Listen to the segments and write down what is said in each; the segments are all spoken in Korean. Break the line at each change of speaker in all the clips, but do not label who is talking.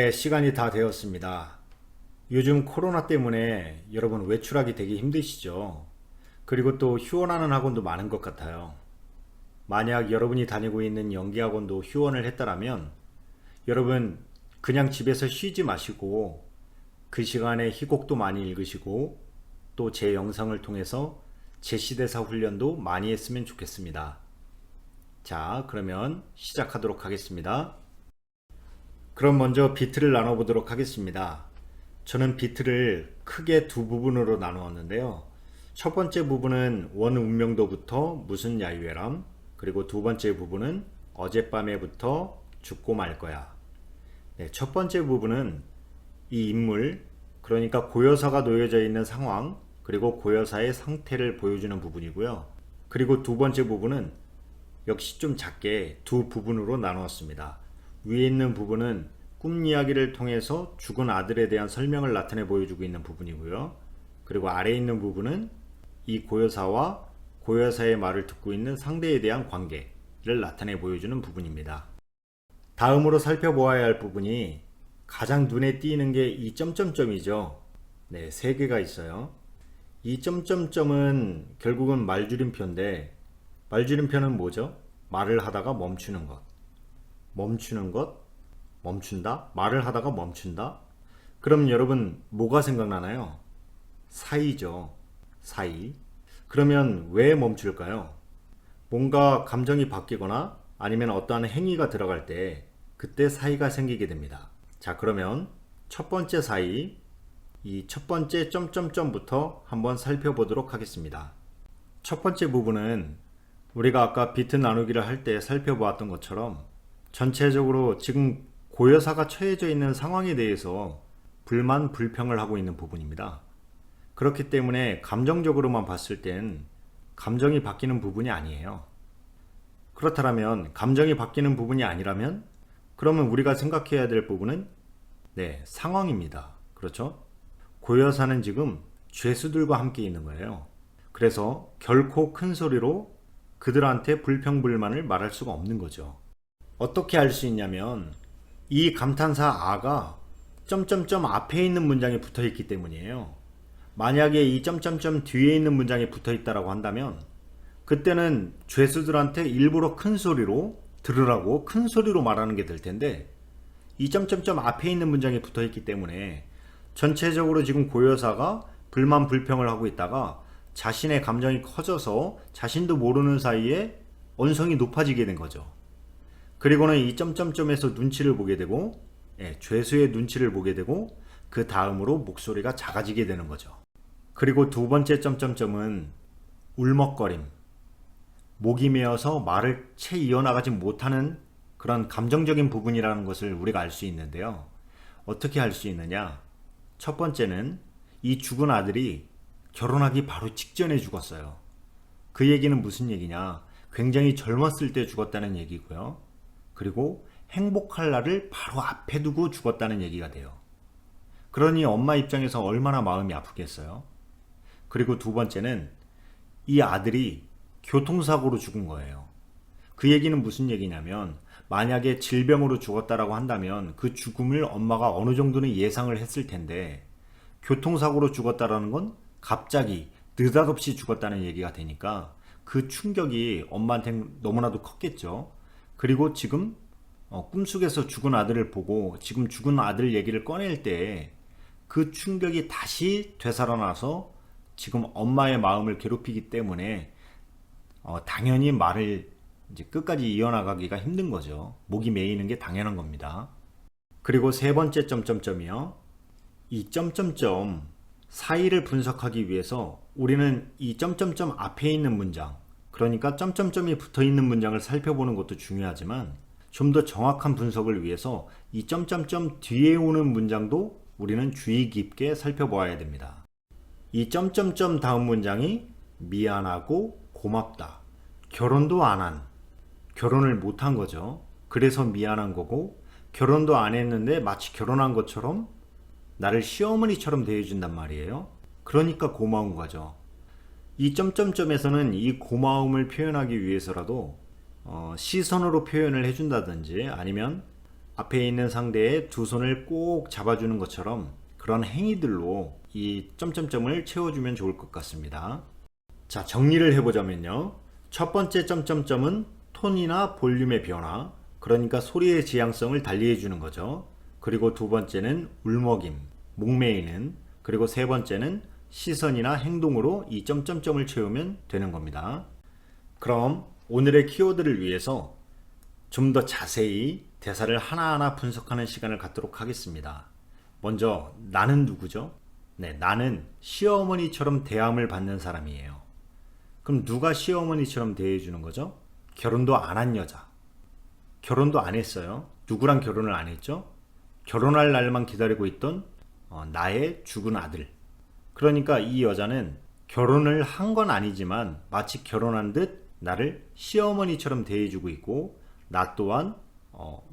네, 시간이 다 되었습니다. 요즘 코로나 때문에 여러분 외출하기 되게 힘드시죠? 그리고 또 휴원하는 학원도 많은 것 같아요. 만약 여러분이 다니고 있는 연기학원도 휴원을 했다라면 여러분 그냥 집에서 쉬지 마시고 그 시간에 희곡도 많이 읽으시고 또 제 영상을 통해서 제시대사 훈련도 많이 했으면 좋겠습니다. 자, 그러면 시작하도록 하겠습니다. 그럼 먼저 비트를 나눠보도록 하겠습니다. 저는 비트를 크게 두 부분으로 나누었는데요. 첫 번째 부분은 원 운명도부터 무슨 야유회람, 그리고 두 번째 부분은 어젯밤에부터 죽고 말 거야. 네, 첫 번째 부분은 이 인물, 그러니까 고여사가 놓여져 있는 상황, 그리고 고여사의 상태를 보여주는 부분이고요. 그리고 두 번째 부분은 역시 좀 작게 두 부분으로 나누었습니다. 위에 있는 부분은 꿈 이야기를 통해서 죽은 아들에 대한 설명을 나타내 보여주고 있는 부분이고요. 그리고 아래에 있는 부분은 이 고여사와 고여사의 말을 듣고 있는 상대에 대한 관계를 나타내 보여주는 부분입니다. 다음으로 살펴보아야 할 부분이 가장 눈에 띄는 게 이 점점점이죠. 네, 세 개가 있어요. 이 점점점은 결국은 말줄임표인데 말줄임표는 뭐죠? 말을 하다가 멈추는 것. 멈추는 것, 멈춘다, 말을 하다가 멈춘다. 그럼 여러분 뭐가 생각나나요? 사이죠. 사이. 그러면 왜 멈출까요? 뭔가 감정이 바뀌거나 아니면 어떠한 행위가 들어갈 때 그때 사이가 생기게 됩니다. 자, 그러면 첫 번째 사이, 이 첫 번째 점점점부터 한번 살펴보도록 하겠습니다. 첫 번째 부분은 우리가 아까 비트 나누기를 할 때 살펴보았던 것처럼 전체적으로 지금 고여사가 처해져 있는 상황에 대해서 불만, 불평을 하고 있는 부분입니다. 그렇기 때문에 감정적으로만 봤을 땐 감정이 바뀌는 부분이 아니에요. 그렇다면 감정이 바뀌는 부분이 아니라면 그러면 우리가 생각해야 될 부분은 상황입니다. 그렇죠? 고여사는 지금 죄수들과 함께 있는 거예요. 그래서 결코 큰 소리로 그들한테 불평불만을 말할 수가 없는 거죠. 어떻게 알 수 있냐면 이 감탄사 아가 점점점 앞에 있는 문장에 붙어 있기 때문이에요. 만약에 이 점점점 뒤에 있는 문장에 붙어 있다라고 한다면 그때는 죄수들한테 일부러 큰 소리로 들으라고 큰 소리로 말하는 게 될 텐데 이 점점점 앞에 있는 문장에 붙어 있기 때문에 전체적으로 지금 고여사가 불만 불평을 하고 있다가 자신의 감정이 커져서 자신도 모르는 사이에 언성이 높아지게 된 거죠. 그리고는 이 점점점에서 눈치를 보게 되고 죄수의 눈치를 보게 되고 그 다음으로 목소리가 작아지게 되는 거죠. 그리고 두 번째 점점점은 울먹거림, 목이 메어서 말을 채 이어나가지 못하는 그런 감정적인 부분이라는 것을 우리가 알 수 있는데요. 어떻게 알 수 있느냐? 첫 번째는 이 죽은 아들이 결혼하기 바로 직전에 죽었어요. 그 얘기는 무슨 얘기냐? 굉장히 젊었을 때 죽었다는 얘기고요. 그리고 행복할 날을 바로 앞에 두고 죽었다는 얘기가 돼요. 그러니 엄마 입장에서 얼마나 마음이 아프겠어요. 그리고 두 번째는 이 아들이 교통사고로 죽은 거예요. 그 얘기는 무슨 얘기냐면 만약에 질병으로 죽었다라고 한다면 그 죽음을 엄마가 어느 정도는 예상을 했을 텐데 교통사고로 죽었다라는 건 갑자기 느닷없이 죽었다는 얘기가 되니까 그 충격이 엄마한테는 너무나도 컸겠죠. 그리고 지금 꿈속에서 죽은 아들을 보고 지금 죽은 아들 얘기를 꺼낼 때 그 충격이 다시 되살아나서 지금 엄마의 마음을 괴롭히기 때문에 당연히 말을 이제 끝까지 이어나가기가 힘든 거죠. 목이 메이는 게 당연한 겁니다. 그리고 세 번째 점점점이요. 이 점점점 사이를 분석하기 위해서 우리는 이 점점점 앞에 있는 문장, 그러니까 점점점이 붙어 있는 문장을 살펴보는 것도 중요하지만 좀 더 정확한 분석을 위해서 이 점점점 뒤에 오는 문장도 우리는 주의 깊게 살펴보아야 됩니다. 이 점점점 다음 문장이 미안하고 고맙다. 결혼도 안 한, 결혼을 못 한 거죠. 그래서 미안한 거고 결혼도 안 했는데 마치 결혼한 것처럼 나를 시어머니처럼 대해준단 말이에요. 그러니까 고마운 거죠. 이 점점점에서는 이 고마움을 표현하기 위해서라도 시선으로 표현을 해준다든지 아니면 앞에 있는 상대의 두 손을 꼭 잡아주는 것처럼 그런 행위들로 이 점점점을 채워주면 좋을 것 같습니다. 자, 정리를 해보자면요. 첫 번째 점점점은 톤이나 볼륨의 변화, 그러니까 소리의 지향성을 달리해주는 거죠. 그리고 두 번째는 울먹임, 목매이는, 그리고 세 번째는 시선이나 행동으로 이 점점점을 채우면 되는 겁니다. 그럼 오늘의 키워드를 위해서 좀 더 자세히 대사를 하나하나 분석하는 시간을 갖도록 하겠습니다. 먼저 나는 누구죠? 네, 나는 시어머니처럼 대함을 받는 사람이에요. 그럼 누가 시어머니처럼 대해주는 거죠? 결혼도 안 한 여자. 결혼도 안 했어요. 누구랑 결혼을 안 했죠? 결혼할 날만 기다리고 있던 나의 죽은 아들. 그러니까 이 여자는 결혼을 한 건 아니지만 마치 결혼한 듯 나를 시어머니처럼 대해주고 있고, 나 또한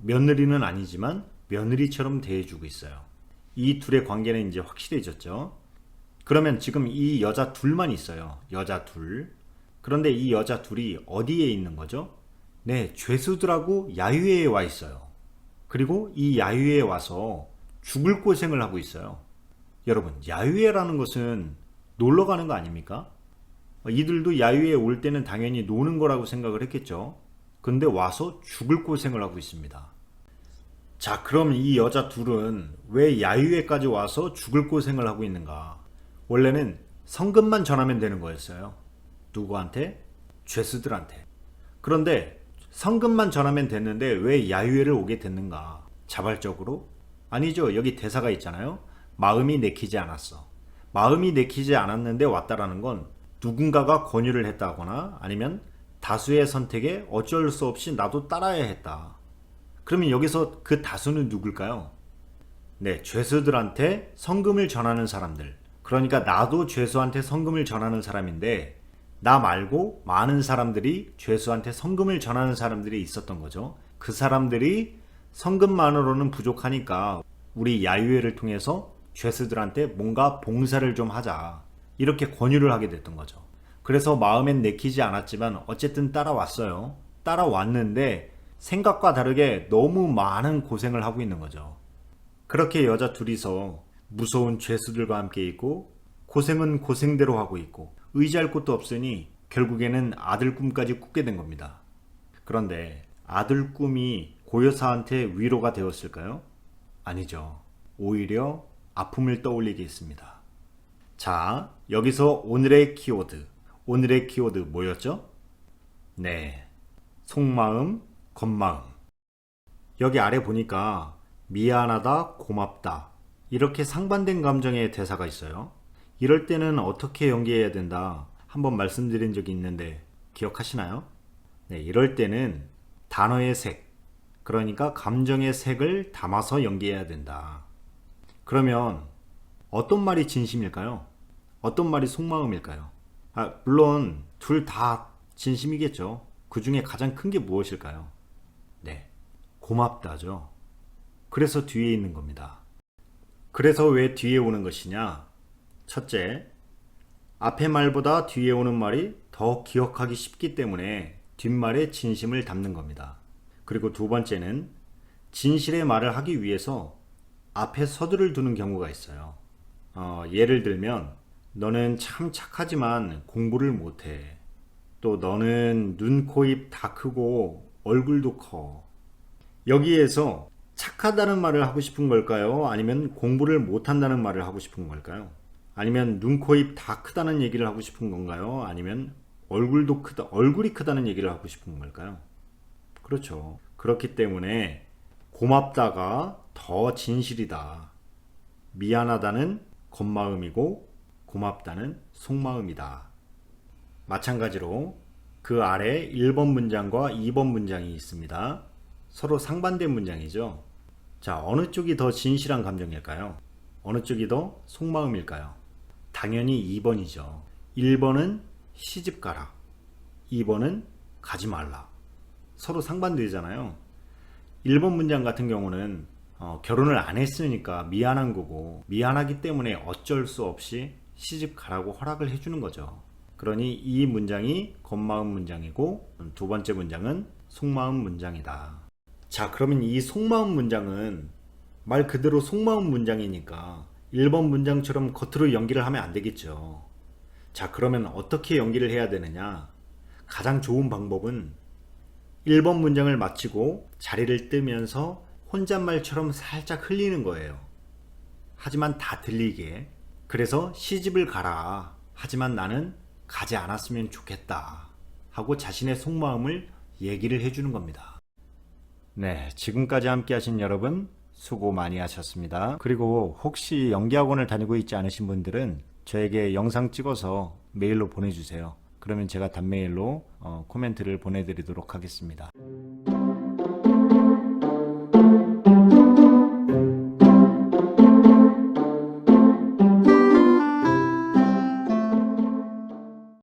며느리는 아니지만 며느리처럼 대해주고 있어요. 이 둘의 관계는 이제 확실해졌죠. 그러면 지금 이 여자 둘만 있어요. 여자 둘. 그런데 이 여자 둘이 어디에 있는 거죠? 네, 죄수들하고 야유회에 와 있어요. 그리고 이 야유회에 와서 죽을 고생을 하고 있어요. 여러분, 야유회라는 것은 놀러 가는 거 아닙니까? 이들도 야유회에 올 때는 당연히 노는 거라고 생각을 했겠죠. 근데 와서 죽을 고생을 하고 있습니다. 자, 그럼 이 여자 둘은 왜 야유회까지 와서 죽을 고생을 하고 있는가? 원래는 성금만 전하면 되는 거였어요. 누구한테? 죄수들한테. 그런데 성금만 전하면 됐는데 왜 야유회를 오게 됐는가? 자발적으로? 아니죠. 여기 대사가 있잖아요. 마음이 내키지 않았어. 마음이 내키지 않았는데 왔다라는 건 누군가가 권유를 했다거나 아니면 다수의 선택에 어쩔 수 없이 나도 따라야 했다. 그러면 여기서 그 다수는 누굴까요? 네, 죄수들한테 성금을 전하는 사람들. 그러니까 나도 죄수한테 성금을 전하는 사람인데 나 말고 많은 사람들이 죄수한테 성금을 전하는 사람들이 있었던 거죠. 그 사람들이 성금만으로는 부족하니까 우리 야유회를 통해서 죄수들한테 뭔가 봉사를 좀 하자. 이렇게 권유를 하게 됐던 거죠. 그래서 마음엔 내키지 않았지만 어쨌든 따라왔어요. 따라왔는데 생각과 다르게 너무 많은 고생을 하고 있는 거죠. 그렇게 여자 둘이서 무서운 죄수들과 함께 있고 고생은 고생대로 하고 있고 의지할 곳도 없으니 결국에는 아들 꿈까지 꾸게 된 겁니다. 그런데 아들 꿈이 고여사한테 위로가 되었을까요? 아니죠. 오히려 아픔을 떠올리게 했습니다. 자, 여기서 오늘의 키워드. 오늘의 키워드 뭐였죠? 네, 속마음, 겉마음. 여기 아래 보니까 미안하다, 고맙다 이렇게 상반된 감정의 대사가 있어요. 이럴 때는 어떻게 연기해야 된다 한번 말씀드린 적이 있는데 기억하시나요? 네, 이럴 때는 단어의 색, 그러니까 감정의 색을 담아서 연기해야 된다. 그러면 어떤 말이 진심일까요? 어떤 말이 속마음일까요? 물론 둘 다 진심이겠죠. 그 중에 가장 큰 게 무엇일까요? 네, 고맙다죠. 그래서 뒤에 있는 겁니다. 그래서 왜 뒤에 오는 것이냐? 첫째, 앞의 말보다 뒤에 오는 말이 더 기억하기 쉽기 때문에 뒷말에 진심을 담는 겁니다. 그리고 두 번째는 진실의 말을 하기 위해서 앞에 서두를 두는 경우가 있어요. 예를 들면 너는 참 착하지만 공부를 못해. 또 너는 눈, 코, 입 다 크고 얼굴도 커. 여기에서 착하다는 말을 하고 싶은 걸까요? 아니면 공부를 못한다는 말을 하고 싶은 걸까요? 아니면 눈, 코, 입 다 크다는 얘기를 하고 싶은 건가요? 아니면 얼굴이 크다는 얘기를 하고 싶은 걸까요? 그렇죠. 그렇기 때문에 고맙다가 더 진실이다. 미안하다는 겉마음이고 고맙다는 속마음이다. 마찬가지로 그 아래 1번 문장과 2번 문장이 있습니다. 서로 상반된 문장이죠. 자, 어느 쪽이 더 진실한 감정일까요? 어느 쪽이 더 속마음일까요? 당연히 2번이죠. 1번은 시집 가라. 2번은 가지 말라. 서로 상반되잖아요. 1번 문장 같은 경우는 결혼을 안 했으니까 미안한 거고 미안하기 때문에 어쩔 수 없이 시집 가라고 허락을 해주는 거죠. 그러니 이 문장이 겉마음 문장이고 두 번째 문장은 속마음 문장이다. 자, 그러면 이 속마음 문장은 말 그대로 속마음 문장이니까 1번 문장처럼 겉으로 연기를 하면 안 되겠죠. 자, 그러면 어떻게 연기를 해야 되느냐? 가장 좋은 방법은 1번 문장을 마치고 자리를 뜨면서 혼잣말처럼 살짝 흘리는 거예요. 하지만 다 들리게. 그래서 시집을 가라. 하지만 나는 가지 않았으면 좋겠다. 하고 자신의 속마음을 얘기를 해주는 겁니다. 네, 지금까지 함께 하신 여러분 수고 많이 하셨습니다. 그리고 혹시 연기학원을 다니고 있지 않으신 분들은 저에게 영상 찍어서 메일로 보내주세요. 그러면 제가 단메일로 코멘트를 보내드리도록 하겠습니다.